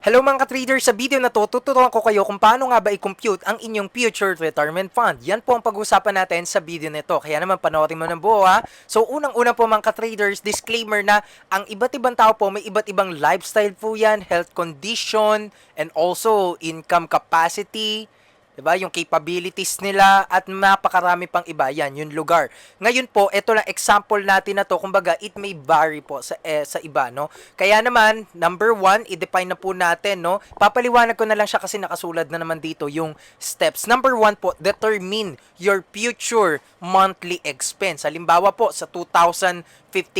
Hello mga ka-traders, sa video na to, tuturuan ko kayo kung paano nga ba i-compute ang inyong future retirement fund. Yan po ang pag-usapan natin sa video nito. Kaya naman panoorin mo ng buo ha. So unang-una po mga ka-traders, disclaimer na ang iba't ibang tao po may iba't ibang lifestyle po yan, health condition, and also income capacity. Diba? Yung capabilities nila at napakarami pang iba. Yan, yung lugar. Ngayon po, ito lang example natin na to. Kumbaga, it may vary po sa iba, no? Kaya naman, number one, i-define na po natin, no? Papaliwanag ko na lang siya kasi nakasulat na naman dito yung steps. Number one po, determine your future monthly expense. Halimbawa po, sa 2050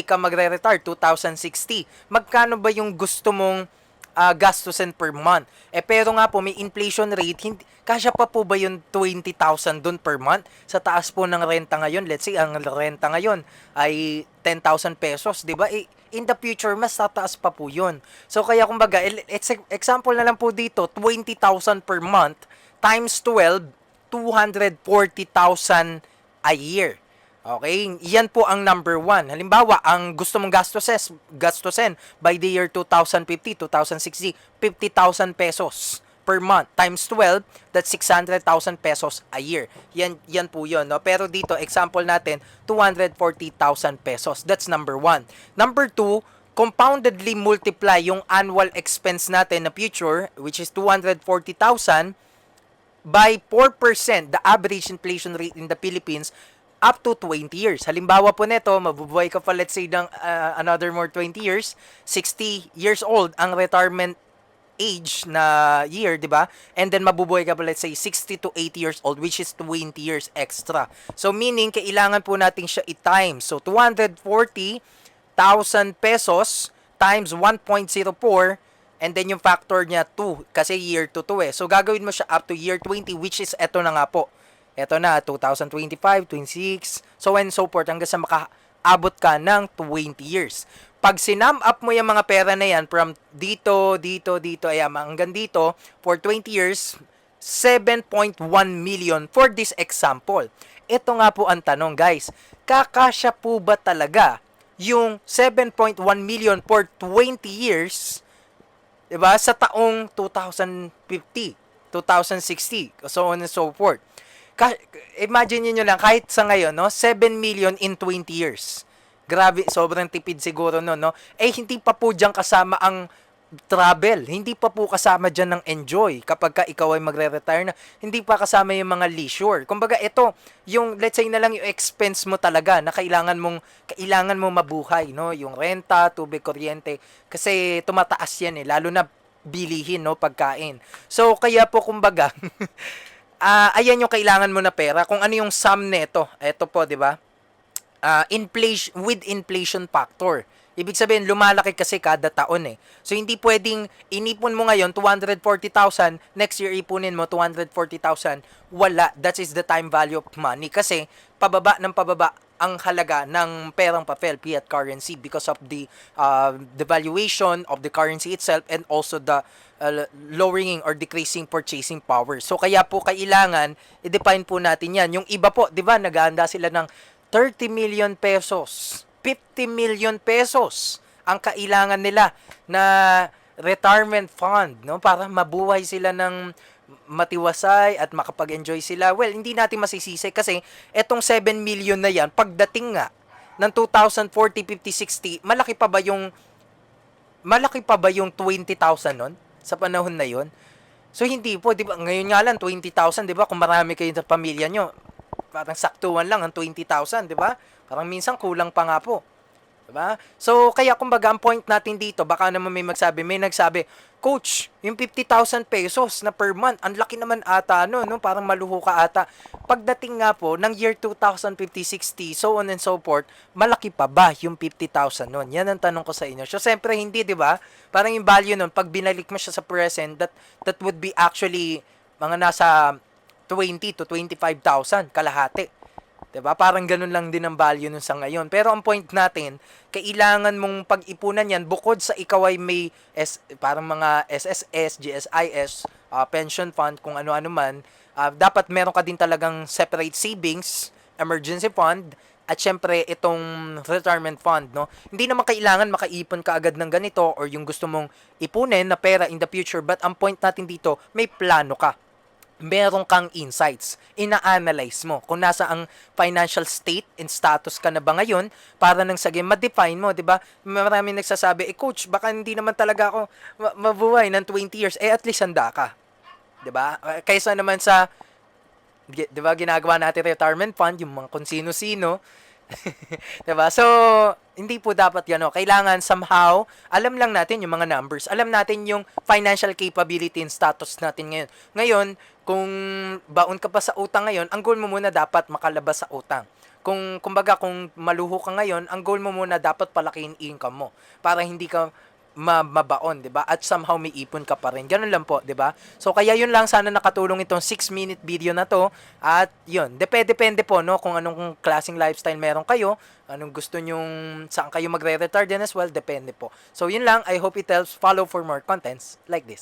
ka magre-retire, 2060, magkano ba yung gusto mong gastusin per month? Pero nga po, may inflation rate, hindi, kasya pa po ba yung 20,000 dun per month? Sa taas po ng renta ngayon, let's say, ang renta ngayon ay 10,000 pesos, di ba? In the future, mas tataas pa po yun. So, kaya kumbaga, example na lang po dito, 20,000 per month times 12, 240,000 a year. Okay, yan po ang number one. Halimbawa, ang gusto mong gastusin by the year 2050, 2060, 50,000 pesos per month times 12, that's 600,000 pesos a year. Yan po yun, no? Pero dito, example natin, 240,000 pesos. That's number one. Number two, compoundedly multiply yung annual expense natin na future, which is 240,000, by 4%, the average inflation rate in the Philippines, up to 20 years. Halimbawa po nito, mabubuhay ka pa let's say ng another more 20 years, 60 years old ang retirement age na year, di ba? And then mabubuhay ka pa let's say 60 to 80 years old, which is 20 years extra. So meaning kailangan po natin siya i-time. So 240,000 pesos times 1.04, and then yung factor niya 2 kasi year to 2 eh. So gagawin mo siya up to year 20, which is eto na nga po. Ito na, 2025, 26, so on and so forth, hanggang sa makaabot ka ng 20 years. Pag sinum up mo yung mga pera na yan, from dito, ayan, hanggang dito, for 20 years, 7.1 million for this example. Ito nga po ang tanong, guys. Kakasya po ba talaga yung 7.1 million for 20 years, diba, sa taong 2050, 2060, so on and so forth? Imagine niyo lang, kahit sa ngayon, no, 7 million in 20 years. Grabe, sobrang tipid siguro no. Hindi pa po diyan kasama ang travel. Hindi pa po kasama diyan ng enjoy kapag ka ikaw ay magre-retire na. Hindi pa kasama yung mga leisure. Kumbaga, ito, yung let's say na lang yung expense mo talaga na kailangan mo mabuhay, no? Yung renta, tubig, kuryente. Kasi tumataas yan lalo na bilihin, no, pagkain. So, kaya po kumbaga, ayan yung kailangan mo na pera. Kung ano yung sum nito. Ito po, di ba? Inflation with inflation factor. Ibig sabihin, lumalaki kasi kada taon eh. So, hindi pwedeng inipon mo ngayon 240,000, next year ipunin mo 240,000. Wala. That is the time value of money. Kasi, pababa ng pababa ang halaga ng perang papel, fiat currency, because of the devaluation of the currency itself and also the lowering or decreasing purchasing power. So kaya po kailangan i-define po natin 'yan. Yung iba po, 'di ba, naghahanda sila ng 30 million pesos, 50 million pesos ang kailangan nila na retirement fund, no, para mabuhay sila ng matiwasay at makapag-enjoy sila. Well, hindi natin masisisi kasi etong 7 million na 'yan pagdating nga ng 2040, 50, 60, malaki pa ba yung 20,000 nun sa panahon na yon? So hindi po, 'di ba? Ngayon nga lang 20,000, 'di ba? Kung marami kayo sa pamilya nyo, parang saktuhan lang ang 20,000, 'di ba? Parang minsan kulang pa nga po. Diba? So, kaya kumbaga, ang point natin dito, baka naman may nagsabi, Coach, yung 50,000 pesos na per month, ang laki naman ata, no? Parang maluho ka ata. Pagdating nga po, ng year 2050, 60, so on and so forth, malaki pa ba yung 50,000 nun? Yan ang tanong ko sa inyo. So, siyempre, hindi, di ba? Parang yung value nun, pag binalik mo siya sa present, that would be actually mga nasa 20 to 25,000 kalahati. 'Di ba? Parang ganun lang din ang value nun sa ngayon. Pero ang point natin, kailangan mong pag-ipunan 'yan bukod sa ikaw ay may parang mga SSS, GSIS, pension fund, kung ano-ano man, dapat meron ka din talagang separate savings, emergency fund, at syempre itong retirement fund, no? Hindi naman kailangan makaipon ka agad ng ganito or yung gusto mong ipunin na pera in the future, but ang point natin dito, may plano ka, meron kang insights, ina-analyze mo kung nasa ang financial state and status ka na ba ngayon para nang sige ma-define mo, 'di ba? Maraming nagsasabi, coach, baka hindi naman talaga ako mabuhay ng 20 years. At least handa ka, 'di ba? Kaysa naman sa 'di ba ginagawa natin retirement fund yung mga kung sino-sino. 'Di ba? So, hindi po dapat gano. Kailangan somehow, alam lang natin yung mga numbers. Alam natin yung financial capability and status natin ngayon. Ngayon, kung baon ka pa sa utang ngayon, ang goal mo muna dapat makalabas sa utang. Kumbaga kung maluho ka ngayon, ang goal mo muna dapat palakihin income mo para hindi ka mabaon, 'di ba? At somehow may ipon ka pa rin. Ganun lang po, 'di ba? So kaya yun lang, sana nakatulong itong 6-minute video na to. At yun, depende po no kung anong klaseng lifestyle meron kayo, anong gusto nyong saan kayo magre-retire din as well, depende po. So yun lang, I hope it helps. Follow for more contents like this.